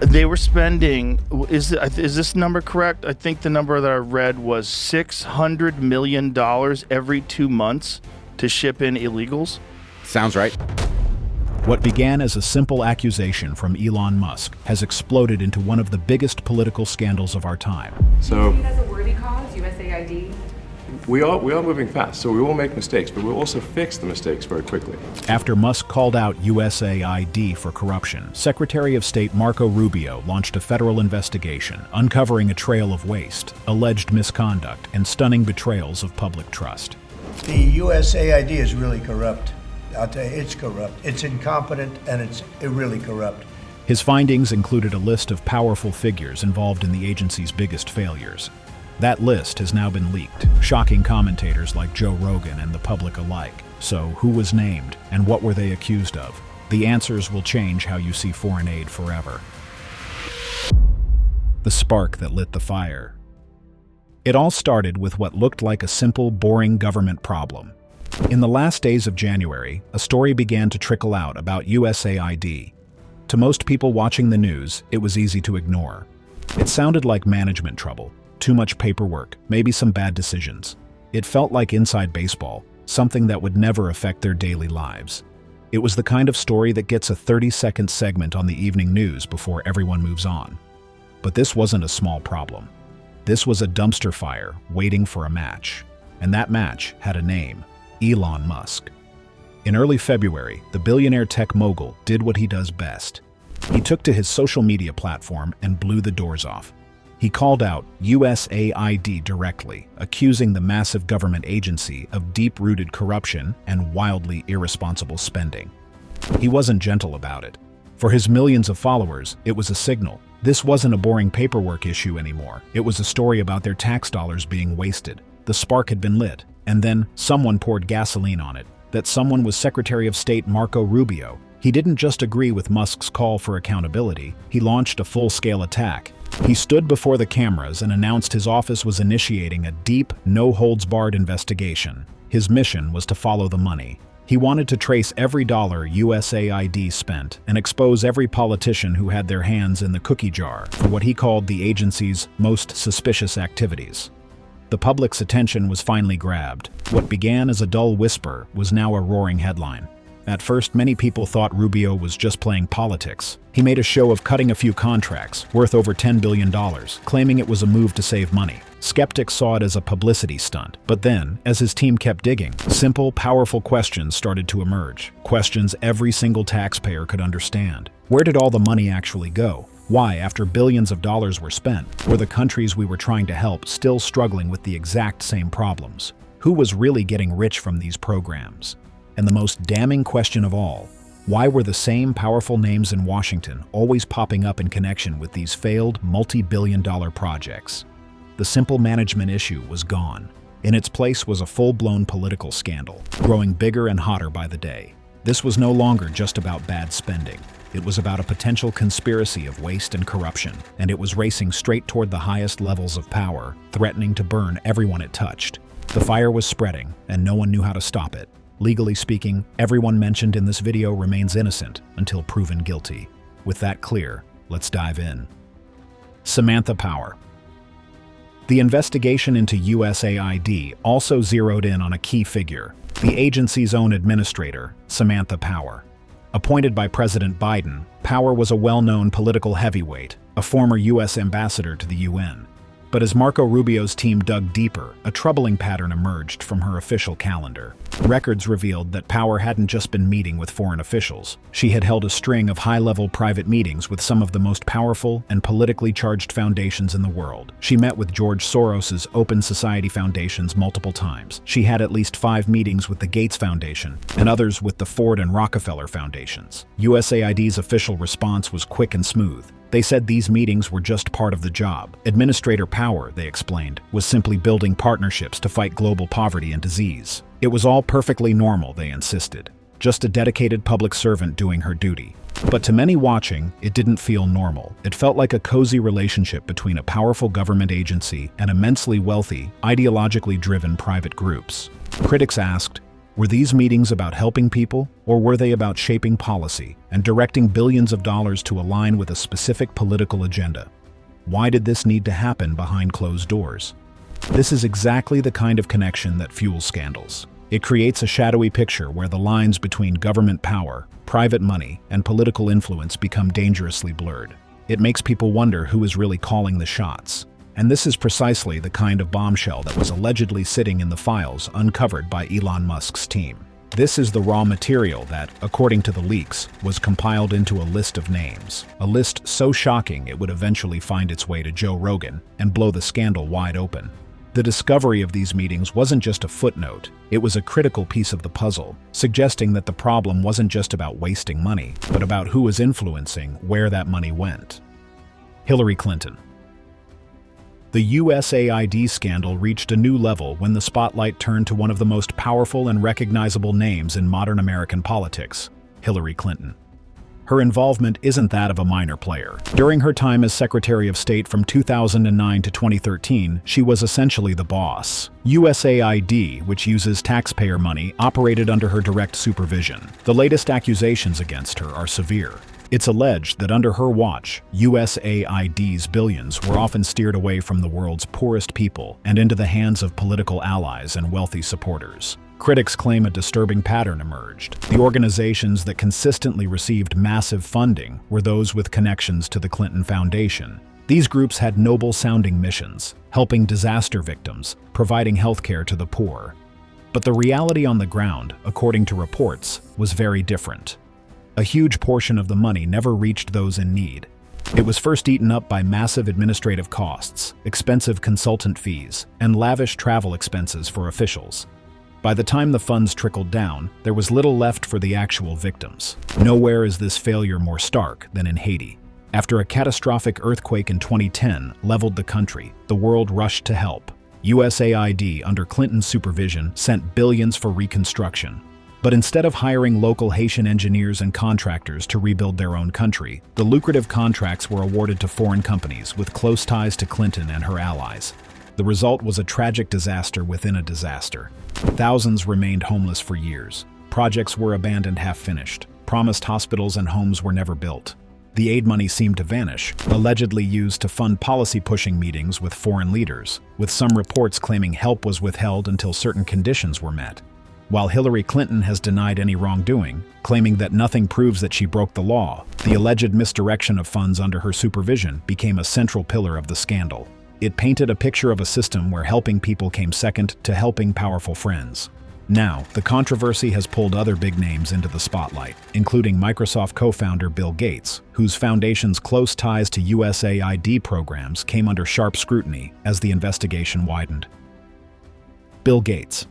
They were spending, is this number correct? I think the number that I read was $600 million every 2 months to ship in illegals. Sounds right. What began as a simple accusation from Elon Musk has exploded into one of the biggest political scandals of our time. So, do you see it as a worthy cause, USAID? we are moving fast, so we will make mistakes, but we'll also fix the mistakes very quickly. After Musk called out USAID for corruption, Secretary of State Marco Rubio launched a federal investigation, uncovering a trail of waste, alleged misconduct, and stunning betrayals of public trust. The USAID is really corrupt. I'll tell you, it's corrupt. It's incompetent, and it's really corrupt. His findings included a list of powerful figures involved in the agency's biggest failures. That list has now been leaked, shocking commentators like Joe Rogan and the public alike. So, who was named, and what were they accused of? The answers will change how you see foreign aid forever. The spark that lit the fire. It all started with what looked like a simple, boring government problem. In the last days of January, a story began to trickle out about USAID. To most people watching the news, it was easy to ignore. It sounded like management trouble, too much paperwork, maybe some bad decisions. It felt like inside baseball, something that would never affect their daily lives. It was the kind of story that gets a 30-second segment on the evening news before everyone moves on. But this wasn't a small problem. This was a dumpster fire waiting for a match. And that match had a name: Elon Musk. In early February, the billionaire tech mogul did what he does best. He took to his social media platform and blew the doors off. He called out USAID directly, accusing the massive government agency of deep-rooted corruption and wildly irresponsible spending. He wasn't gentle about it. For his millions of followers, it was a signal. This wasn't a boring paperwork issue anymore. It was a story about their tax dollars being wasted. The spark had been lit, and then someone poured gasoline on it. That someone was Secretary of State Marco Rubio. He didn't just agree with Musk's call for accountability, he launched a full-scale attack. He stood before the cameras and announced his office was initiating a deep, no-holds-barred investigation. His mission was to follow the money. He wanted to trace every dollar USAID spent and expose every politician who had their hands in the cookie jar for what he called the agency's most suspicious activities. The public's attention was finally grabbed. What began as a dull whisper was now a roaring headline. At first, many people thought Rubio was just playing politics. He made a show of cutting a few contracts, worth over $10 billion, claiming it was a move to save money. Skeptics saw it as a publicity stunt. But then, as his team kept digging, simple, powerful questions started to emerge. Questions every single taxpayer could understand. Where did all the money actually go? Why, after billions of dollars were spent, were the countries we were trying to help still struggling with the exact same problems? Who was really getting rich from these programs? And the most damning question of all, why were the same powerful names in Washington always popping up in connection with these failed multi-billion-dollar projects? The simple management issue was gone. In its place was a full-blown political scandal, growing bigger and hotter by the day. This was no longer just about bad spending. It was about a potential conspiracy of waste and corruption, and it was racing straight toward the highest levels of power, threatening to burn everyone it touched. The fire was spreading, and no one knew how to stop it. Legally speaking, everyone mentioned in this video remains innocent until proven guilty. With that clear, let's dive in. Samantha Power. The investigation into USAID also zeroed in on a key figure, the agency's own administrator, Samantha Power. Appointed by President Biden, Power was a well-known political heavyweight, a former U.S. ambassador to the UN. But as Marco Rubio's team dug deeper, a troubling pattern emerged from her official calendar. Records revealed that Power hadn't just been meeting with foreign officials. She had held a string of high-level private meetings with some of the most powerful and politically charged foundations in the world. She met with George Soros's Open Society Foundations multiple times. She had at least 5 meetings with the Gates Foundation and others with the Ford and Rockefeller Foundations. USAID's official response was quick and smooth. They said these meetings were just part of the job. Administrator Power, they explained, was simply building partnerships to fight global poverty and disease. It was all perfectly normal, they insisted. Just a dedicated public servant doing her duty. But to many watching, it didn't feel normal. It felt like a cozy relationship between a powerful government agency and immensely wealthy, ideologically driven private groups. Critics asked, Were these meetings about helping people, or were they about shaping policy and directing billions of dollars to align with a specific political agenda? Why did this need to happen behind closed doors? This is exactly the kind of connection that fuels scandals. It creates a shadowy picture where the lines between government power, private money, and political influence become dangerously blurred. It makes people wonder who is really calling the shots. And this is precisely the kind of bombshell that was allegedly sitting in the files uncovered by Elon Musk's team. This is the raw material that, according to the leaks, was compiled into a list of names. A list so shocking it would eventually find its way to Joe Rogan and blow the scandal wide open. The discovery of these meetings wasn't just a footnote, it was a critical piece of the puzzle, suggesting that the problem wasn't just about wasting money, but about who was influencing where that money went. Hillary Clinton. The USAID scandal reached a new level when the spotlight turned to one of the most powerful and recognizable names in modern American politics, Hillary Clinton. Her involvement isn't that of a minor player. During her time as Secretary of State from 2009 to 2013, she was essentially the boss. USAID, which uses taxpayer money, operated under her direct supervision. The latest accusations against her are severe. It's alleged that under her watch, USAID's billions were often steered away from the world's poorest people and into the hands of political allies and wealthy supporters. Critics claim a disturbing pattern emerged. The organizations that consistently received massive funding were those with connections to the Clinton Foundation. These groups had noble-sounding missions, helping disaster victims, providing healthcare to the poor. But the reality on the ground, according to reports, was very different. A huge portion of the money never reached those in need. It was first eaten up by massive administrative costs, expensive consultant fees, and lavish travel expenses for officials. By the time the funds trickled down, there was little left for the actual victims. Nowhere is this failure more stark than in Haiti. After a catastrophic earthquake in 2010 leveled the country, the world rushed to help. USAID, under Clinton's supervision, sent billions for reconstruction. But instead of hiring local Haitian engineers and contractors to rebuild their own country, the lucrative contracts were awarded to foreign companies with close ties to Clinton and her allies. The result was a tragic disaster within a disaster. Thousands remained homeless for years. Projects were abandoned half-finished. Promised hospitals and homes were never built. The aid money seemed to vanish, allegedly used to fund policy-pushing meetings with foreign leaders, with some reports claiming help was withheld until certain conditions were met. While Hillary Clinton has denied any wrongdoing, claiming that nothing proves that she broke the law, the alleged misdirection of funds under her supervision became a central pillar of the scandal. It painted a picture of a system where helping people came second to helping powerful friends. Now, the controversy has pulled other big names into the spotlight, including Microsoft co-founder Bill Gates, whose foundation's close ties to USAID programs came under sharp scrutiny as the investigation widened. Bill Gates.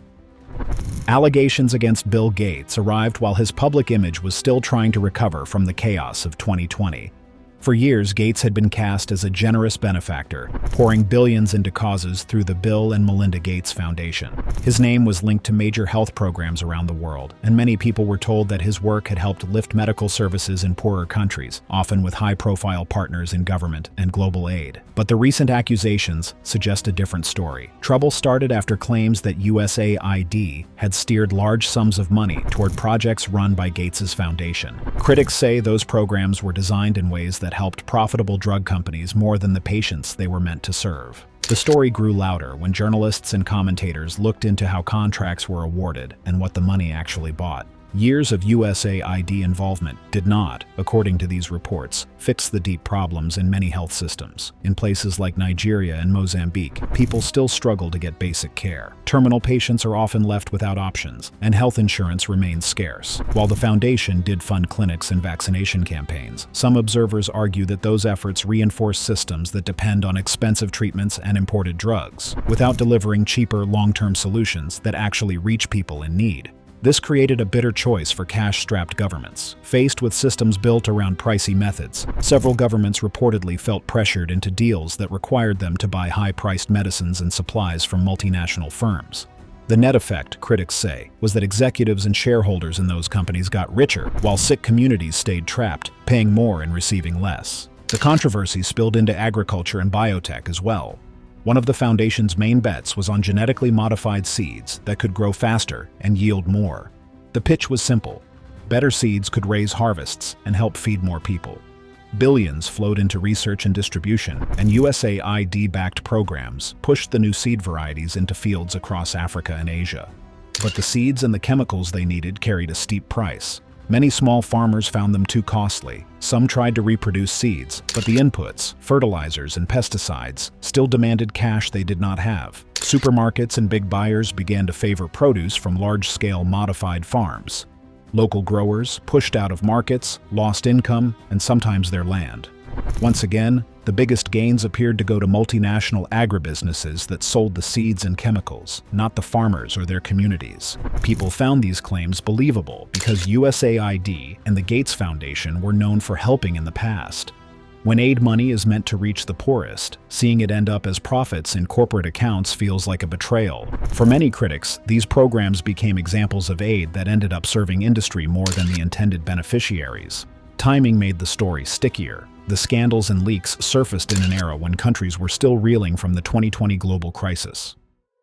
Allegations against Bill Gates arrived while his public image was still trying to recover from the chaos of 2020. For years, Gates had been cast as a generous benefactor, pouring billions into causes through the Bill and Melinda Gates Foundation. His name was linked to major health programs around the world, and many people were told that his work had helped lift medical services in poorer countries, often with high-profile partners in government and global aid. But the recent accusations suggest a different story. Trouble started after claims that USAID had steered large sums of money toward projects run by Gates's foundation. Critics say those programs were designed in ways that helped profitable drug companies more than the patients they were meant to serve. The story grew louder when journalists and commentators looked into how contracts were awarded and what the money actually bought. Years of USAID involvement did not, according to these reports, fix the deep problems in many health systems. In places like Nigeria and Mozambique, people still struggle to get basic care. Terminal patients are often left without options, and health insurance remains scarce. While the foundation did fund clinics and vaccination campaigns, some observers argue that those efforts reinforce systems that depend on expensive treatments and imported drugs, without delivering cheaper, long-term solutions that actually reach people in need. This created a bitter choice for cash-strapped governments. Faced with systems built around pricey methods, several governments reportedly felt pressured into deals that required them to buy high-priced medicines and supplies from multinational firms. The net effect, critics say, was that executives and shareholders in those companies got richer, while sick communities stayed trapped, paying more and receiving less. The controversy spilled into agriculture and biotech as well. One of the foundation's main bets was on genetically modified seeds that could grow faster and yield more. The pitch was simple. Better seeds could raise harvests and help feed more people. Billions flowed into research and distribution, and USAID-backed programs pushed the new seed varieties into fields across Africa and Asia. But the seeds and the chemicals they needed carried a steep price. Many small farmers found them too costly. Some tried to reproduce seeds, but the inputs, fertilizers and pesticides, still demanded cash they did not have. Supermarkets and big buyers began to favor produce from large-scale modified farms. Local growers, pushed out of markets, lost income, and sometimes their land. Once again, the biggest gains appeared to go to multinational agribusinesses that sold the seeds and chemicals, not the farmers or their communities. People found these claims believable because USAID and the Gates Foundation were known for helping in the past. When aid money is meant to reach the poorest, seeing it end up as profits in corporate accounts feels like a betrayal. For many critics, these programs became examples of aid that ended up serving industry more than the intended beneficiaries. Timing made the story stickier. The scandals and leaks surfaced in an era when countries were still reeling from the 2020 global crisis.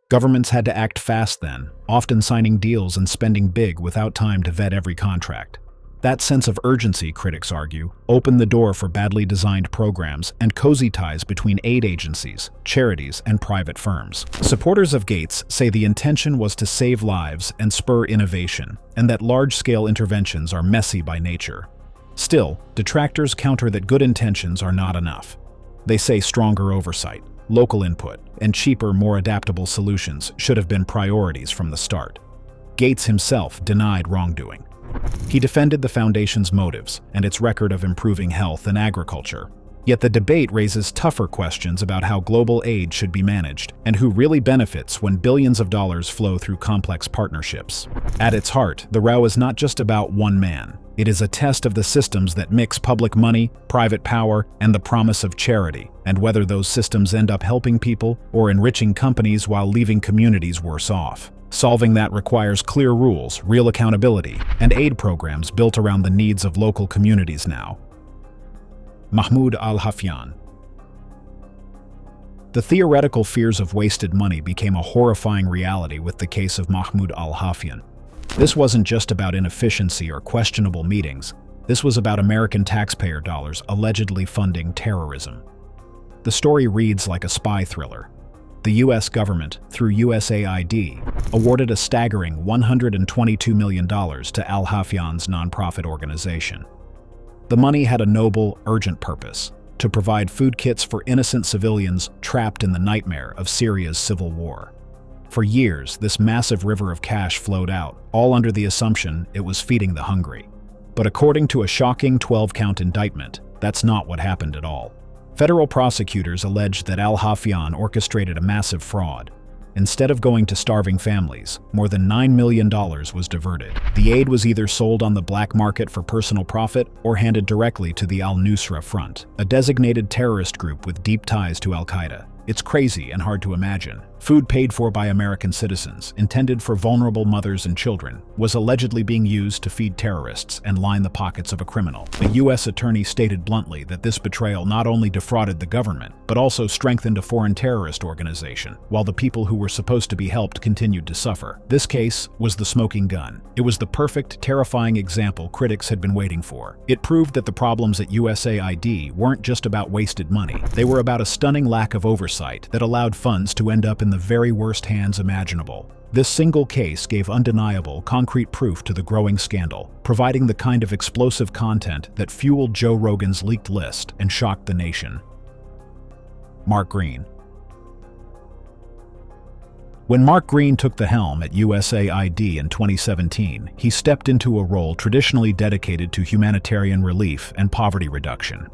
Governments had to act fast then, often signing deals and spending big without time to vet every contract. That sense of urgency, critics argue, opened the door for badly designed programs and cozy ties between aid agencies, charities, and private firms. Supporters of Gates say the intention was to save lives and spur innovation, and that large-scale interventions are messy by nature. Still, detractors counter that good intentions are not enough. They say stronger oversight, local input, and cheaper, more adaptable solutions should have been priorities from the start. Gates himself denied wrongdoing. He defended the foundation's motives and its record of improving health and agriculture. Yet the debate raises tougher questions about how global aid should be managed and who really benefits when billions of dollars flow through complex partnerships. At its heart, the row is not just about one man. It is a test of the systems that mix public money, private power, and the promise of charity, and whether those systems end up helping people or enriching companies while leaving communities worse off. Solving that requires clear rules, real accountability, and aid programs built around the needs of local communities now. Mahmoud al-Hafyan. The theoretical fears of wasted money became a horrifying reality with the case of Mahmoud al-Hafyan. This wasn't just about inefficiency or questionable meetings. This was about American taxpayer dollars allegedly funding terrorism. The story reads like a spy thriller. The U.S. government, through USAID, awarded a staggering $122 million to al-Hafyan's nonprofit organization. The money had a noble, urgent purpose: to provide food kits for innocent civilians trapped in the nightmare of Syria's civil war. For years, this massive river of cash flowed out, all under the assumption it was feeding the hungry. But according to a shocking 12-count indictment, that's not what happened at all. Federal prosecutors alleged that al-Hafyan orchestrated a massive fraud. Instead of going to starving families, more than $9 million was diverted. The aid was either sold on the black market for personal profit or handed directly to the al-Nusra Front, a designated terrorist group with deep ties to al-Qaeda. It's crazy and hard to imagine. Food paid for by American citizens, intended for vulnerable mothers and children, was allegedly being used to feed terrorists and line the pockets of a criminal. A U.S. attorney stated bluntly that this betrayal not only defrauded the government, but also strengthened a foreign terrorist organization, while the people who were supposed to be helped continued to suffer. This case was the smoking gun. It was the perfect, terrifying example critics had been waiting for. It proved that the problems at USAID weren't just about wasted money. They were about a stunning lack of oversight that allowed funds to end up in the very worst hands imaginable. This single case gave undeniable, concrete proof to the growing scandal, providing the kind of explosive content that fueled Joe Rogan's leaked list and shocked the nation. Mark Green. When Mark Green took the helm at USAID in 2017, he stepped into a role traditionally dedicated to humanitarian relief and poverty reduction.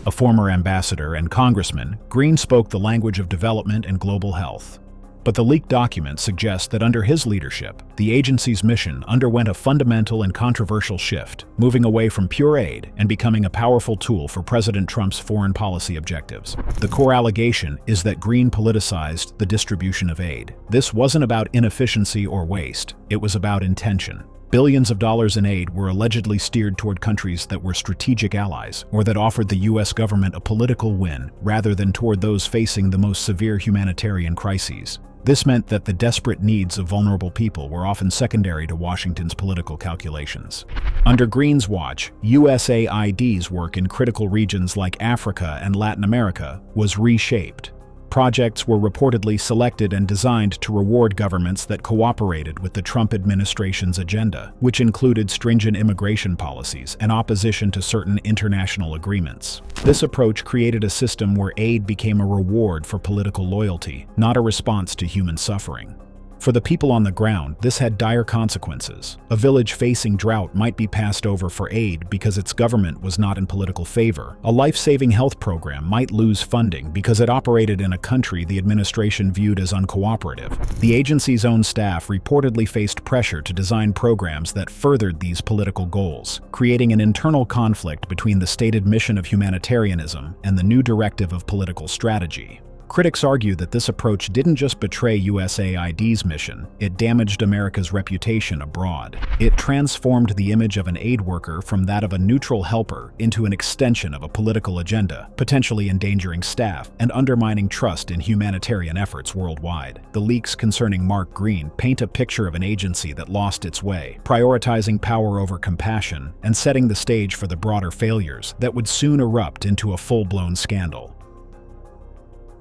A former ambassador and congressman, Green spoke the language of development and global health. But the leaked documents suggest that under his leadership, the agency's mission underwent a fundamental and controversial shift, moving away from pure aid and becoming a powerful tool for President Trump's foreign policy objectives. The core allegation is that Green politicized the distribution of aid. This wasn't about inefficiency or waste, it was about intention. Billions of dollars in aid were allegedly steered toward countries that were strategic allies or that offered the U.S. government a political win rather than toward those facing the most severe humanitarian crises. This meant that the desperate needs of vulnerable people were often secondary to Washington's political calculations. Under Green's watch, USAID's work in critical regions like Africa and Latin America was reshaped. Projects were reportedly selected and designed to reward governments that cooperated with the Trump administration's agenda, which included stringent immigration policies and opposition to certain international agreements. This approach created a system where aid became a reward for political loyalty, not a response to human suffering. For the people on the ground, this had dire consequences. A village facing drought might be passed over for aid because its government was not in political favor. A life-saving health program might lose funding because it operated in a country the administration viewed as uncooperative. The agency's own staff reportedly faced pressure to design programs that furthered these political goals, creating an internal conflict between the stated mission of humanitarianism and the new directive of political strategy. Critics argue that this approach didn't just betray USAID's mission, it damaged America's reputation abroad. It transformed the image of an aid worker from that of a neutral helper into an extension of a political agenda, potentially endangering staff and undermining trust in humanitarian efforts worldwide. The leaks concerning Mark Green paint a picture of an agency that lost its way, prioritizing power over compassion and setting the stage for the broader failures that would soon erupt into a full-blown scandal.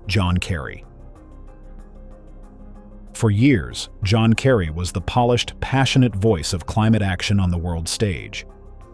John Kerry. For years, John Kerry was the polished, passionate voice of climate action on the world stage.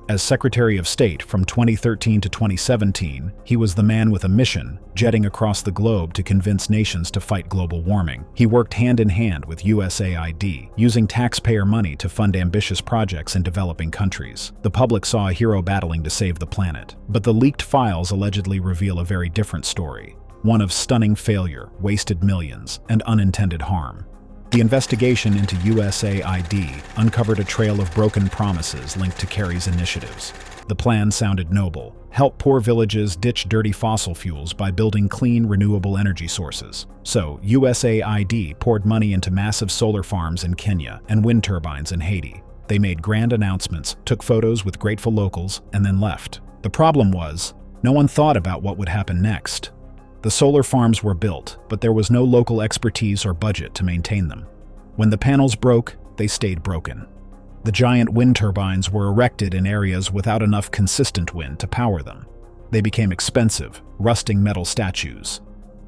As Secretary of State from 2013 to 2017, he was the man with a mission, jetting across the globe to convince nations to fight global warming. He worked hand in hand with USAID, using taxpayer money to fund ambitious projects in developing countries. The public saw a hero battling to save the planet. But the leaked files allegedly reveal a very different story. One of stunning failure, wasted millions, and unintended harm. The investigation into USAID uncovered a trail of broken promises linked to Kerry's initiatives. The plan sounded noble: help poor villages ditch dirty fossil fuels by building clean, renewable energy sources. So, USAID poured money into massive solar farms in Kenya and wind turbines in Haiti. They made grand announcements, took photos with grateful locals, and then left. The problem was, no one thought about what would happen next. The solar farms were built, but there was no local expertise or budget to maintain them. When the panels broke, they stayed broken. The giant wind turbines were erected in areas without enough consistent wind to power them. They became expensive, rusting metal statues.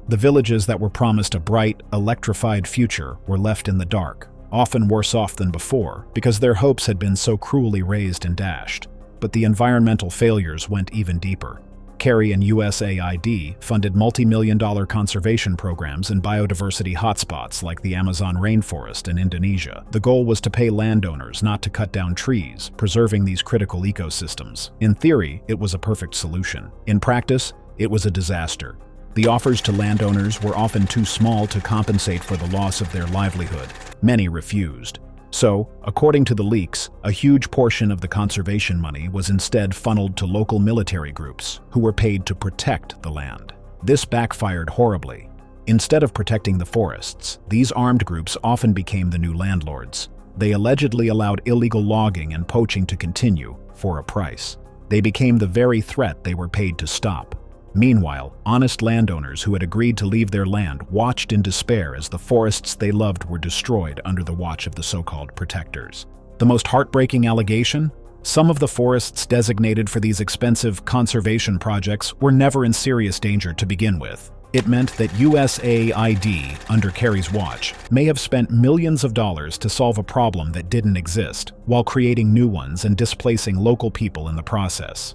The villages that were promised a bright, electrified future were left in the dark, often worse off than before, because their hopes had been so cruelly raised and dashed. But the environmental failures went even deeper. Kerry and USAID funded multi-million-dollar conservation programs in biodiversity hotspots like the Amazon rainforest in Indonesia. The goal was to pay landowners not to cut down trees, preserving these critical ecosystems. In theory, it was a perfect solution. In practice, it was a disaster. The offers to landowners were often too small to compensate for the loss of their livelihood. Many refused. So, according to the leaks, a huge portion of the conservation money was instead funneled to local military groups, who were paid to protect the land. This backfired horribly. Instead of protecting the forests, these armed groups often became the new landlords. They allegedly allowed illegal logging and poaching to continue, for a price. They became the very threat they were paid to stop. Meanwhile, honest landowners who had agreed to leave their land watched in despair as the forests they loved were destroyed under the watch of the so-called protectors. The most heartbreaking allegation? Some of the forests designated for these expensive conservation projects were never in serious danger to begin with. It meant that USAID, under Kerry's watch, may have spent millions of dollars to solve a problem that didn't exist, while creating new ones and displacing local people in the process.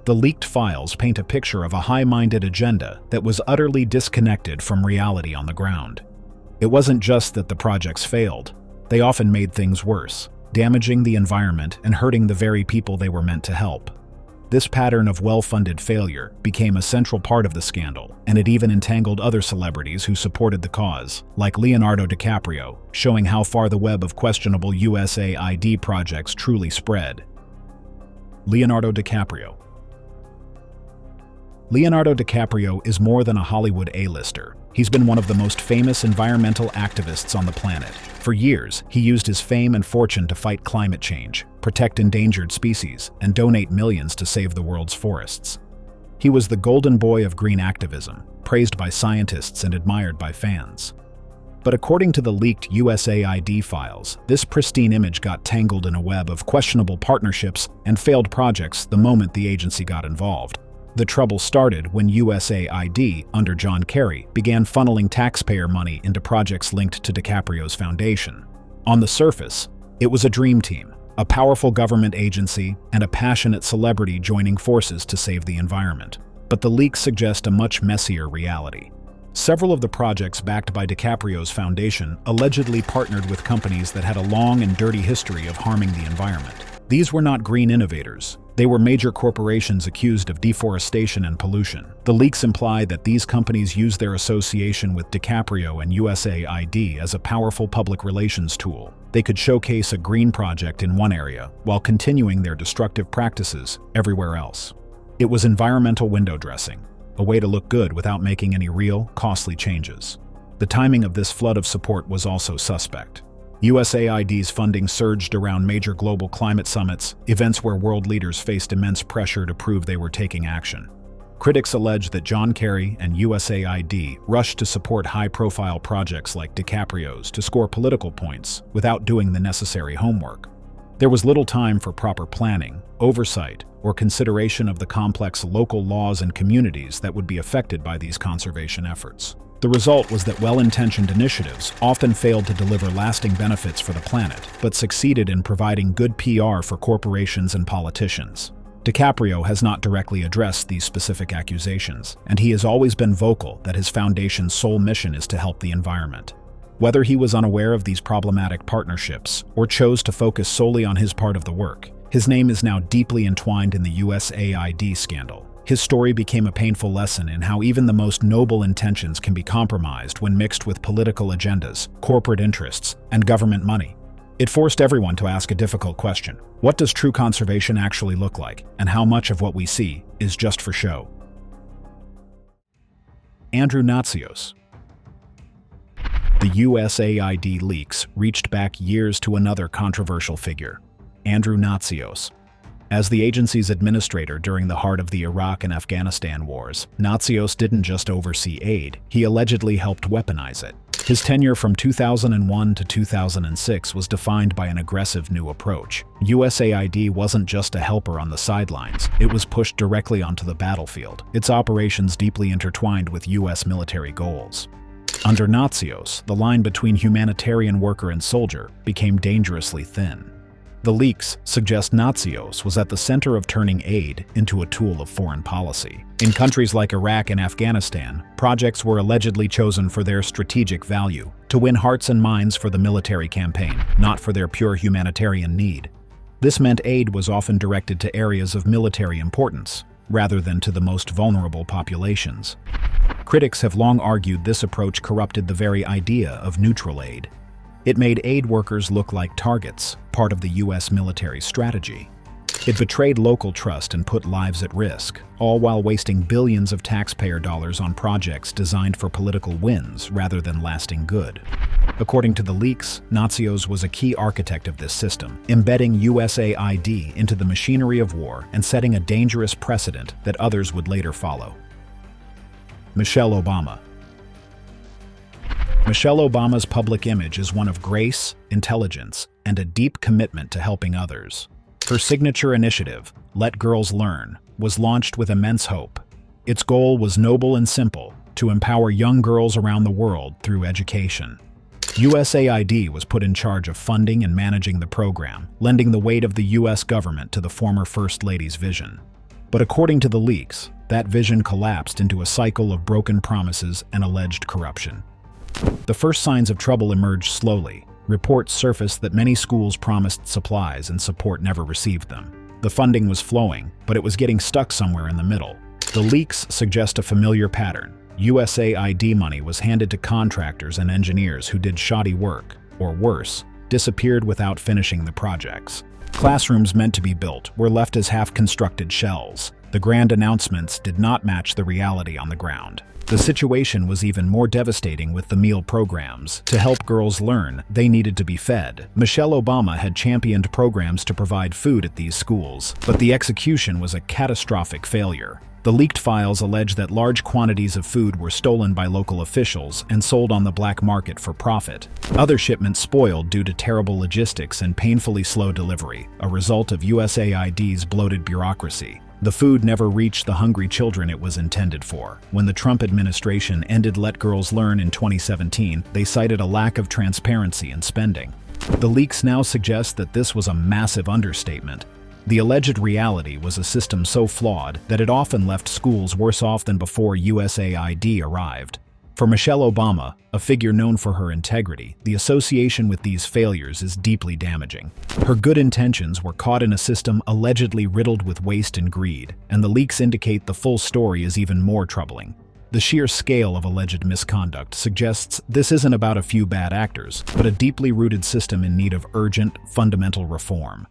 The leaked files paint a picture of a high-minded agenda that was utterly disconnected from reality on the ground. It wasn't just that the projects failed. They often made things worse, damaging the environment and hurting the very people they were meant to help. This pattern of well-funded failure became a central part of the scandal, and it even entangled other celebrities who supported the cause, like Leonardo DiCaprio, showing how far the web of questionable USAID projects truly spread. Leonardo DiCaprio. Leonardo DiCaprio is more than a Hollywood A-lister. He's been one of the most famous environmental activists on the planet. For years, he used his fame and fortune to fight climate change, protect endangered species, and donate millions to save the world's forests. He was the golden boy of green activism, praised by scientists and admired by fans. But according to the leaked USAID files, this pristine image got tangled in a web of questionable partnerships and failed projects the moment the agency got involved. The trouble started when USAID, under John Kerry, began funneling taxpayer money into projects linked to DiCaprio's foundation. On the surface, it was a dream team, a powerful government agency, and a passionate celebrity joining forces to save the environment. But the leaks suggest a much messier reality. Several of the projects backed by DiCaprio's foundation allegedly partnered with companies that had a long and dirty history of harming the environment. These were not green innovators. They were major corporations accused of deforestation and pollution. The leaks imply that these companies used their association with DiCaprio and USAID as a powerful public relations tool. They could showcase a green project in one area while continuing their destructive practices everywhere else. It was environmental window dressing, a way to look good without making any real, costly changes. The timing of this flood of support was also suspect. USAID's funding surged around major global climate summits, events where world leaders faced immense pressure to prove they were taking action. Critics allege that John Kerry and USAID rushed to support high-profile projects like DiCaprio's to score political points without doing the necessary homework. There was little time for proper planning, oversight, or consideration of the complex local laws and communities that would be affected by these conservation efforts. The result was that well-intentioned initiatives often failed to deliver lasting benefits for the planet, but succeeded in providing good PR for corporations and politicians. DiCaprio has not directly addressed these specific accusations, and he has always been vocal that his foundation's sole mission is to help the environment. Whether he was unaware of these problematic partnerships or chose to focus solely on his part of the work, his name is now deeply entwined in the USAID scandal. His story became a painful lesson in how even the most noble intentions can be compromised when mixed with political agendas, corporate interests, and government money. It forced everyone to ask a difficult question. What does true conservation actually look like, and how much of what we see is just for show? Andrew Natsios. The USAID leaks reached back years to another controversial figure, Andrew Natsios. As the agency's administrator during the heart of the Iraq and Afghanistan wars, Natsios didn't just oversee aid, he allegedly helped weaponize it. His tenure from 2001 to 2006 was defined by an aggressive new approach. USAID wasn't just a helper on the sidelines, it was pushed directly onto the battlefield, its operations deeply intertwined with US military goals. Under Natsios, the line between humanitarian worker and soldier became dangerously thin. The leaks suggest Natsios was at the center of turning aid into a tool of foreign policy. In countries like Iraq and Afghanistan, projects were allegedly chosen for their strategic value, to win hearts and minds for the military campaign, not for their pure humanitarian need. This meant aid was often directed to areas of military importance, rather than to the most vulnerable populations. Critics have long argued this approach corrupted the very idea of neutral aid. It made aid workers look like targets, part of the US military strategy. It betrayed local trust and put lives at risk, all while wasting billions of taxpayer dollars on projects designed for political wins rather than lasting good. According to the leaks, Natsios was a key architect of this system, embedding USAID into the machinery of war and setting a dangerous precedent that others would later follow. Michelle Obama. Michelle Obama's public image is one of grace, intelligence, and a deep commitment to helping others. Her signature initiative, Let Girls Learn, was launched with immense hope. Its goal was noble and simple, to empower young girls around the world through education. USAID was put in charge of funding and managing the program, lending the weight of the US government to the former First Lady's vision. But according to the leaks, that vision collapsed into a cycle of broken promises and alleged corruption. The first signs of trouble emerged slowly. Reports surfaced that many schools promised supplies and support never received them. The funding was flowing, but it was getting stuck somewhere in the middle. The leaks suggest a familiar pattern. USAID money was handed to contractors and engineers who did shoddy work, or worse, disappeared without finishing the projects. Classrooms meant to be built were left as half-constructed shells. The grand announcements did not match the reality on the ground. The situation was even more devastating with the meal programs. To help girls learn, they needed to be fed. Michelle Obama had championed programs to provide food at these schools, but the execution was a catastrophic failure. The leaked files allege that large quantities of food were stolen by local officials and sold on the black market for profit. Other shipments spoiled due to terrible logistics and painfully slow delivery, a result of USAID's bloated bureaucracy. The food never reached the hungry children it was intended for. When the Trump administration ended Let Girls Learn in 2017, they cited a lack of transparency in spending. The leaks now suggest that this was a massive understatement. The alleged reality was a system so flawed that it often left schools worse off than before USAID arrived. For Michelle Obama, a figure known for her integrity, the association with these failures is deeply damaging. Her good intentions were caught in a system allegedly riddled with waste and greed, and the leaks indicate the full story is even more troubling. The sheer scale of alleged misconduct suggests this isn't about a few bad actors, but a deeply rooted system in need of urgent, fundamental reform.